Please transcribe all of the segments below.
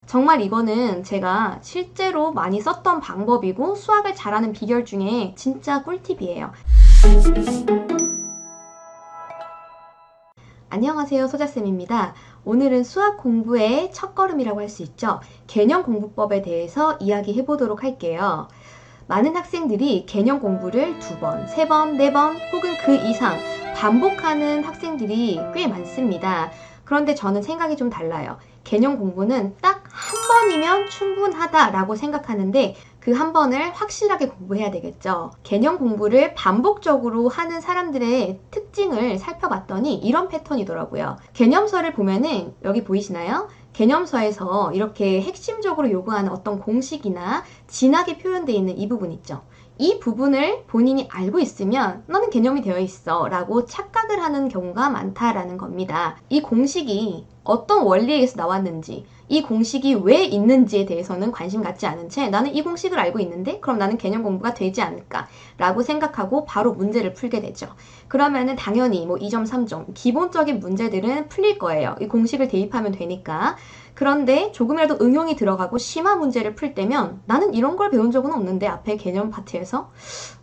정말 이거는 제가 실제로 많이 썼던 방법이고 수학을 잘하는 비결 중에 진짜 꿀팁이에요. 안녕하세요, 소자쌤입니다. 오늘은 수학 공부의 첫걸음이라고 할 수 있죠. 개념 공부법에 대해서 이야기해 보도록 할게요. 많은 학생들이 개념 공부를 2번, 3번, 4번 혹은 그 이상 반복하는 학생들이 꽤 많습니다. 그런데 저는 생각이 좀 달라요. 개념 공부는 딱 한 번이면 충분하다라고 생각하는데 그 한 번을 확실하게 공부해야 되겠죠. 개념 공부를 반복적으로 하는 사람들의 특징을 살펴봤더니 이런 패턴이더라고요. 개념서를 보면은 여기 보이시나요? 개념서에서 이렇게 핵심적으로 요구하는 어떤 공식이나 진하게 표현되어 있는 이 부분 있죠. 이 부분을 본인이 알고 있으면 너는 개념이 되어 있어 라고 착각을 하는 경우가 많다라는 겁니다. 이 공식이 어떤 원리에 의해서 나왔는지, 이 공식이 왜 있는지에 대해서는 관심 갖지 않은 채 나는 이 공식을 알고 있는데 그럼 나는 개념 공부가 되지 않을까 라고 생각하고 바로 문제를 풀게 되죠. 그러면은 당연히 뭐 2점, 3점 기본적인 문제들은 풀릴 거예요. 이 공식을 대입하면 되니까. 그런데 조금이라도 응용이 들어가고 심화 문제를 풀 때면 나는 이런 걸 배운 적은 없는데 앞에 개념 파트에서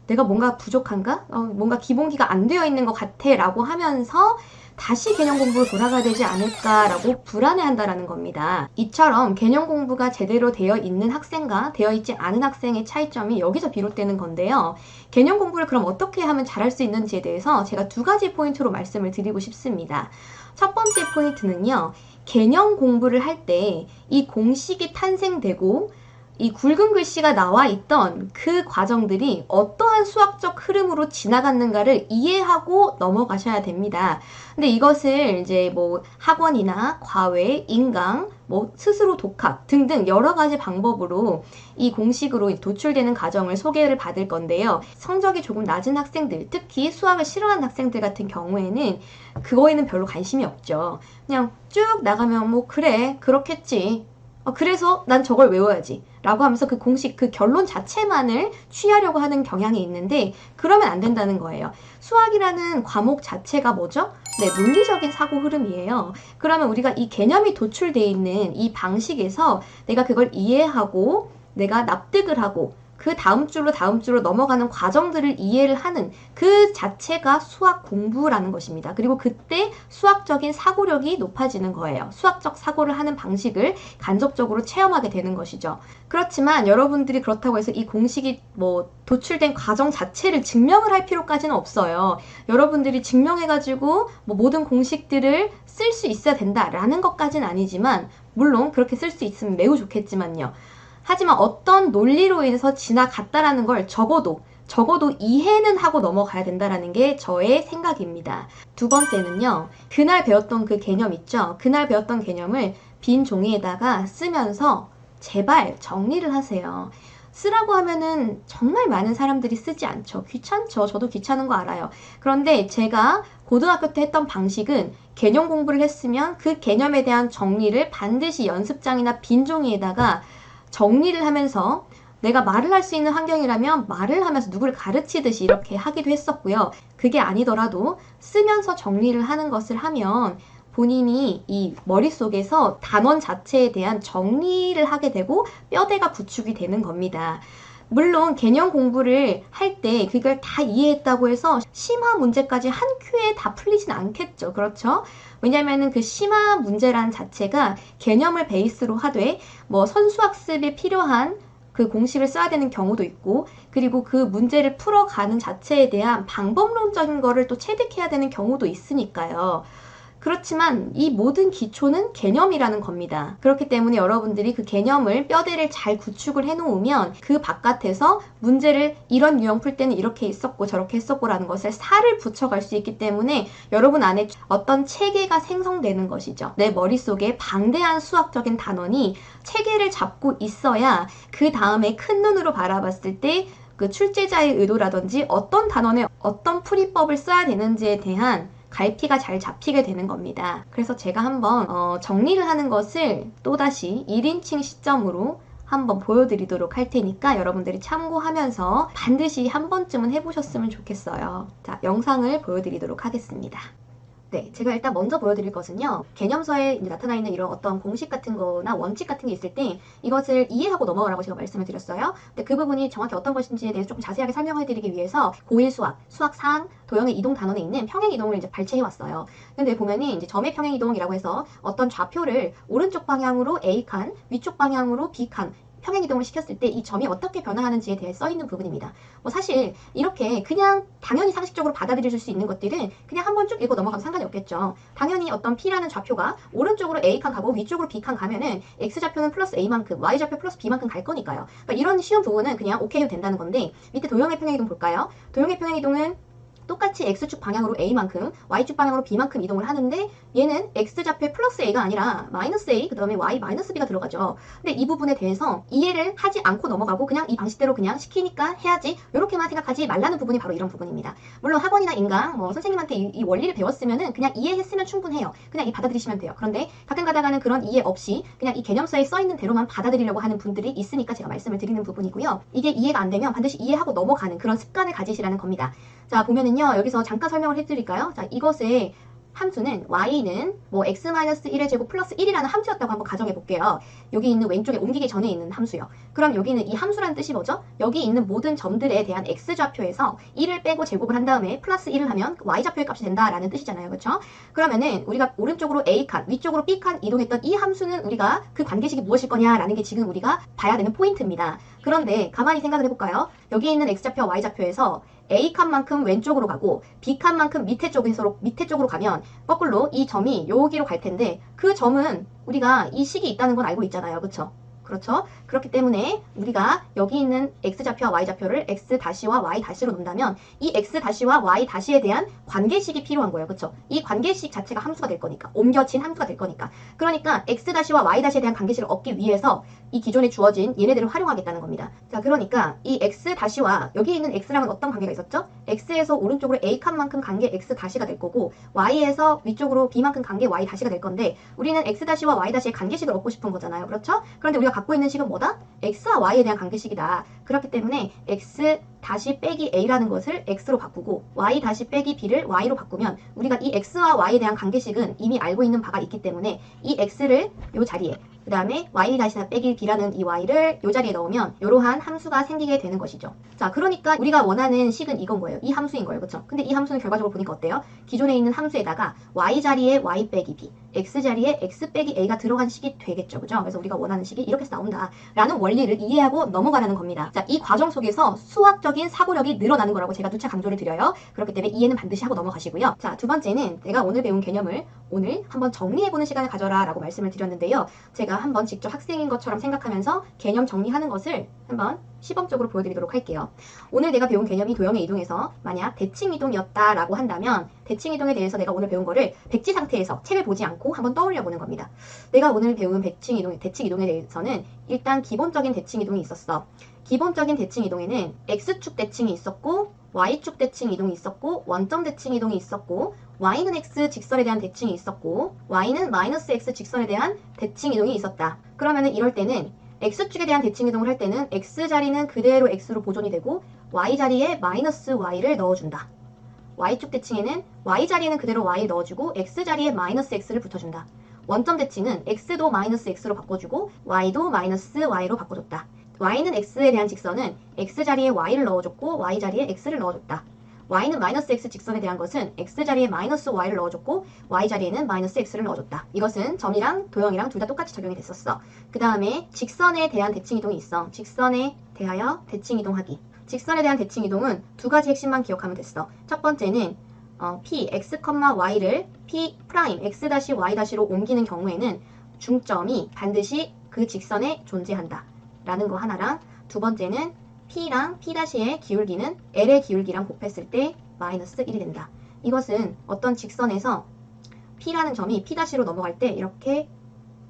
내가 뭔가 부족한가? 뭔가 기본기가 안 되어 있는 것 같아 라고 하면서 다시 개념 공부로 돌아가야 되지 않을까라고 불안해한다라는 겁니다. 이처럼 개념 공부가 제대로 되어 있는 학생과 되어 있지 않은 학생의 차이점이 여기서 비롯되는 건데요. 개념 공부를 그럼 어떻게 하면 잘할 수 있는지에 대해서 제가 2가지 포인트로 말씀을 드리고 싶습니다. 첫 번째 포인트는요. 개념 공부를 할 때 이 공식이 탄생되고 이 굵은 글씨가 나와 있던 그 과정들이 어떠한 수학적 흐름으로 지나갔는가를 이해하고 넘어가셔야 됩니다. 근데 이것을 이제 뭐 학원이나 과외, 인강, 뭐 스스로 독학 등등 여러 가지 방법으로 이 공식으로 도출되는 과정을 소개를 받을 건데요. 성적이 조금 낮은 학생들, 특히 수학을 싫어하는 학생들 같은 경우에는 그거에는 별로 관심이 없죠. 그냥 쭉 나가면 뭐 그래, 그렇겠지. 그래서 난 저걸 외워야지 라고 하면서 그 공식, 그 결론 자체만을 취하려고 하는 경향이 있는데 그러면 안 된다는 거예요. 수학이라는 과목 자체가 뭐죠? 네, 논리적인 사고 흐름이에요. 그러면 우리가 이 개념이 도출되어 있는 이 방식에서 내가 그걸 이해하고 내가 납득을 하고 그 다음 줄로 넘어가는 과정들을 이해를 하는 그 자체가 수학 공부라는 것입니다. 그리고 그때 수학적인 사고력이 높아지는 거예요. 수학적 사고를 하는 방식을 간접적으로 체험하게 되는 것이죠. 그렇지만 여러분들이 그렇다고 해서 이 공식이 뭐 도출된 과정 자체를 증명을 할 필요까지는 없어요. 여러분들이 증명해가지고 뭐 모든 공식들을 쓸 수 있어야 된다라는 것까지는 아니지만 물론 그렇게 쓸 수 있으면 매우 좋겠지만요. 하지만 어떤 논리로 인해서 지나갔다라는 걸 적어도 이해는 하고 넘어가야 된다라는 게 저의 생각입니다. 2번째는요. 그날 배웠던 그 개념 있죠? 그날 배웠던 개념을 빈 종이에다가 쓰면서 제발 정리를 하세요. 쓰라고 하면은 정말 많은 사람들이 쓰지 않죠. 귀찮죠. 저도 귀찮은 거 알아요. 그런데 제가 고등학교 때 했던 방식은 개념 공부를 했으면 그 개념에 대한 정리를 반드시 연습장이나 빈 종이에다가 정리를 하면서 내가 말을 할 수 있는 환경이라면 말을 하면서 누구를 가르치듯이 이렇게 하기도 했었고요. 그게 아니더라도 쓰면서 정리를 하는 것을 하면 본인이 이 머릿속에서 단원 자체에 대한 정리를 하게 되고 뼈대가 구축이 되는 겁니다. 물론 개념 공부를 할 때 그걸 다 이해했다고 해서 심화 문제까지 한 큐에 다 풀리진 않겠죠. 그렇죠? 왜냐면은 그 심화 문제란 자체가 개념을 베이스로 하되 뭐 선수학습에 필요한 그 공식을 써야 되는 경우도 있고 그리고 그 문제를 풀어가는 자체에 대한 방법론적인 거를 또 체득해야 되는 경우도 있으니까요. 그렇지만 이 모든 기초는 개념이라는 겁니다. 그렇기 때문에 여러분들이 그 개념을 뼈대를 잘 구축을 해놓으면 그 바깥에서 문제를 이런 유형 풀 때는 이렇게 했었고 저렇게 했었고 라는 것을 살을 붙여갈 수 있기 때문에 여러분 안에 어떤 체계가 생성되는 것이죠. 내 머릿속에 방대한 수학적인 단원이 체계를 잡고 있어야 그 다음에 큰 눈으로 바라봤을 때 그 출제자의 의도라든지 어떤 단원에 어떤 풀이법을 써야 되는지에 대한 갈피가 잘 잡히게 되는 겁니다. 그래서 제가 한번 정리를 하는 것을 또다시 1인칭 시점으로 한번 보여드리도록 할 테니까 여러분들이 참고하면서 반드시 한 번쯤은 해보셨으면 좋겠어요. 자, 영상을 보여드리도록 하겠습니다. 네, 제가 일단 먼저 보여드릴 것은요. 개념서에 이제 나타나 있는 이런 어떤 공식 같은 거나 원칙 같은 게 있을 때 이것을 이해하고 넘어가라고 제가 말씀을 드렸어요. 근데 그 부분이 정확히 어떤 것인지에 대해서 조금 자세하게 설명해드리기 위해서 고1 수학 4 도형의 이동 단원에 있는 평행 이동을 이제 발췌해 왔어요. 근데 보면은 이제 점의 평행 이동이라고 해서 어떤 좌표를 오른쪽 방향으로 A칸, 위쪽 방향으로 B칸 평행 이동을 시켰을 때 이 점이 어떻게 변화하는지에 대해 써 있는 부분입니다. 뭐 사실 이렇게 그냥 당연히 상식적으로 받아들여질 수 있는 것들은 그냥 한번 쭉 읽고 넘어가면 상관이 없겠죠. 당연히 어떤 P라는 좌표가 오른쪽으로 A칸 가고 위쪽으로 B칸 가면은 X좌표는 플러스 A만큼, Y좌표 플러스 B만큼 갈 거니까요. 그러니까 이런 쉬운 부분은 그냥 오케이 해도 된다는 건데 밑에 도형의 평행 이동 볼까요? 도형의 평행 이동은 똑같이 X축 방향으로 A만큼, Y축 방향으로 B만큼 이동을 하는데 얘는 X좌표의 플러스 A가 아니라 마이너스 A, 그 다음에 Y 마이너스 B가 들어가죠. 근데 이 부분에 대해서 이해를 하지 않고 넘어가고 그냥 이 방식대로 그냥 시키니까 해야지 이렇게만 생각하지 말라는 부분이 바로 이런 부분입니다. 물론 학원이나 인강, 뭐 선생님한테 이 원리를 배웠으면은 그냥 이해했으면 충분해요. 그냥 이 받아들이시면 돼요. 그런데 가끔 가다가는 그런 이해 없이 그냥 이 개념서에 써있는 대로만 받아들이려고 하는 분들이 있으니까 제가 말씀을 드리는 부분이고요. 이게 이해가 안 되면 반드시 이해하고 넘어가는 그런 습관을 가지시라는 겁니다. 자, 보면은요, 여기서 잠깐 설명을 해드릴까요? 자, 이것의 함수는 y는 뭐 x-1의 제곱 플러스 1이라는 함수였다고 한번 가정해 볼게요. 여기 있는 왼쪽에 옮기기 전에 있는 함수요. 그럼 여기는 이 함수라는 뜻이 뭐죠? 여기 있는 모든 점들에 대한 x좌표에서 1을 빼고 제곱을 한 다음에 플러스 1을 하면 y좌표의 값이 된다라는 뜻이잖아요. 그렇죠? 그러면은 우리가 오른쪽으로 a칸, 위쪽으로 b칸 이동했던 이 함수는 우리가 그 관계식이 무엇일 거냐라는 게 지금 우리가 봐야 되는 포인트입니다. 그런데 가만히 생각을 해볼까요? 여기 있는 x좌표와 y좌표에서 A칸만큼 왼쪽으로 가고 B칸만큼 밑에 쪽으로 가면 거꾸로 이 점이 여기로 갈 텐데 그 점은 우리가 이 식이 있다는 건 알고 있잖아요. 그렇죠? 그렇죠? 그렇기 때문에 우리가 여기 있는 x좌표와 y좌표를 x-와 y-로 놓는다면 이 x-와 y-에 대한 관계식이 필요한 거예요. 그렇죠? 이 관계식 자체가 함수가 될 거니까. 옮겨진 함수가 될 거니까. 그러니까 x-와 y-에 대한 관계식을 얻기 위해서 이 기존에 주어진 얘네들을 활용하겠다는 겁니다. 자, 그러니까 이 x-와 여기 있는 x랑은 어떤 관계가 있었죠? x에서 오른쪽으로 a칸만큼 간 게 x-가 될 거고 y에서 위쪽으로 b만큼 간 게 y-가 될 건데 우리는 x-와 y-의 관계식을 얻고 싶은 거잖아요. 그렇죠? 그런데 우리가 갖고 있는 식은 뭐다? x와 y에 대한 관계식이다. 그렇기 때문에 x 빼기 a라는 것을 x로 바꾸고 y 빼기 b를 y로 바꾸면 우리가 이 x와 y에 대한 관계식은 이미 알고 있는 바가 있기 때문에 이 x를 이 자리에 그 다음에 y 빼기 b라는 이 y를 이 자리에 넣으면 이러한 함수가 생기게 되는 것이죠. 자, 그러니까 우리가 원하는 식은 이건 뭐예요? 이 함수인 거예요. 그렇죠? 근데 이 함수는 결과적으로 보니까 어때요? 기존에 있는 함수에다가 y 자리에 y 빼기 b, x 자리에 x 빼기 a가 들어간 식이 되겠죠. 그죠? 그래서 우리가 원하는 식이 이렇게 해서 나온다 라는 원리를 이해하고 넘어가라는 겁니다. 자, 이 과정 속에서 수학적인 사고력이 늘어나는 거라고 제가 누차 강조를 드려요. 그렇기 때문에 이해는 반드시 하고 넘어가시고요. 자, 두 번째는 내가 오늘 배운 개념을 오늘 한번 정리해보는 시간을 가져라 라고 말씀을 드렸는데요. 제가 한번 직접 학생인 것처럼 생각하면서 개념 정리하는 것을 한번 시범적으로 보여드리도록 할게요. 오늘 내가 배운 개념이 도형의 이동에서 만약 대칭 이동이었다라고 한다면 대칭 이동에 대해서 내가 오늘 배운 거를 백지 상태에서 책을 보지 않고 한번 떠올려 보는 겁니다. 내가 오늘 배운 대칭 이동에 대해서는 일단 기본적인 대칭 이동이 있었어. 기본적인 대칭 이동에는 x축 대칭이 있었고 y축 대칭 이동이 있었고 원점 대칭 이동이 있었고 y는 x 직선에 대한 대칭이 있었고 y는 마이너스 x 직선에 대한 대칭 이동이 있었다. 그러면은 이럴 때는 x축에 대한 대칭 이동을 할 때는 x자리는 그대로 x로 보존이 되고 y자리에 마이너스 y를 넣어준다. y축 대칭에는 y자리는 그대로 y를 넣어주고 x자리에 마이너스 x를 붙여준다. 원점 대칭은 x도 마이너스 x로 바꿔주고 y도 마이너스 y로 바꿔줬다. y는 x에 대한 직선은 x자리에 y를 넣어줬고 y자리에 x를 넣어줬다. y는 마이너스 x 직선에 대한 것은 x자리에 마이너스 y를 넣어줬고 y자리에는 마이너스 x를 넣어줬다. 이것은 점이랑 도형이랑 둘 다 똑같이 적용이 됐었어. 그 다음에 직선에 대한 대칭 이동이 있어. 직선에 대하여 대칭 이동하기. 직선에 대한 대칭 이동은 두 가지 핵심만 기억하면 됐어. 첫 번째는 p, x, y를 p 프라임, x-y-로 옮기는 경우에는 중점이 반드시 그 직선에 존재한다. 라는 거 하나랑 두 번째는 P랑 P'의 기울기는 L의 기울기랑 곱했을 때 마이너스 1이 된다. 이것은 어떤 직선에서 P라는 점이 P'로 넘어갈 때 이렇게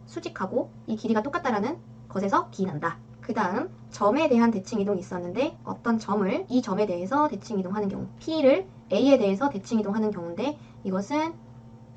수직하고 이 길이가 똑같다라는 것에서 기인한다. 그 다음 점에 대한 대칭 이동이 있었는데 어떤 점을 이 점에 대해서 대칭 이동하는 경우 P를 A에 대해서 대칭 이동하는 경우인데 이것은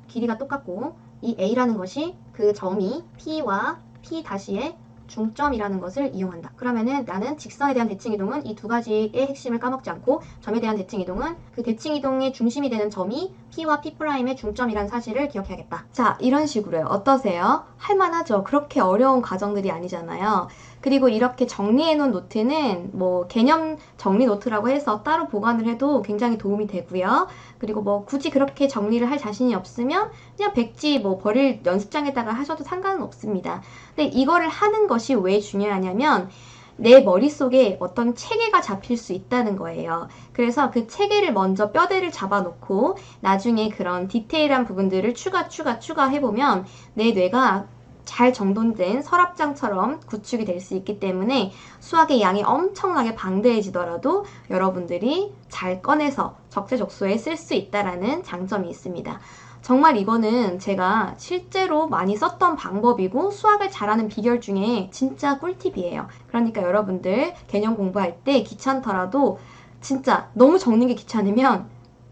길이가 똑같고 이 A라는 것이 그 점이 P와 P'의 중점이라는 것을 이용한다. 그러면은 나는 직선에 대한 대칭 이동은 이 두 가지의 핵심을 까먹지 않고 점에 대한 대칭 이동은 그 대칭 이동의 중심이 되는 점이 P와 P'의 중점이란 사실을 기억해야겠다. 자, 이런 식으로요. 어떠세요? 할만하죠? 그렇게 어려운 과정들이 아니잖아요. 그리고 이렇게 정리해놓은 노트는 뭐 개념 정리 노트라고 해서 따로 보관을 해도 굉장히 도움이 되고요. 그리고 뭐 굳이 그렇게 정리를 할 자신이 없으면 그냥 백지 뭐 버릴 연습장에다가 하셔도 상관은 없습니다. 근데 이거를 하는 것이 왜 중요하냐면 내 머릿속에 어떤 체계가 잡힐 수 있다는 거예요. 그래서 그 체계를 먼저 뼈대를 잡아놓고 나중에 그런 디테일한 부분들을 추가해보면 내 뇌가 잘 정돈된 서랍장처럼 구축이 될 수 있기 때문에 수학의 양이 엄청나게 방대해지더라도 여러분들이 잘 꺼내서 적재적소에 쓸 수 있다라는 장점이 있습니다. 정말 이거는 제가 실제로 많이 썼던 방법이고 수학을 잘하는 비결 중에 진짜 꿀팁이에요. 그러니까 여러분들 개념 공부할 때 귀찮더라도 진짜 너무 적는 게 귀찮으면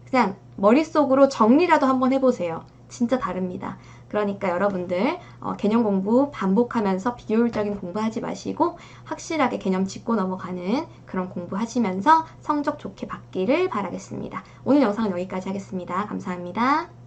그냥 머릿속으로 정리라도 한번 해보세요. 진짜 다릅니다. 그러니까 여러분들 개념 공부 반복하면서 비효율적인 공부하지 마시고 확실하게 개념 짚고 넘어가는 그런 공부하시면서 성적 좋게 받기를 바라겠습니다. 오늘 영상은 여기까지 하겠습니다. 감사합니다.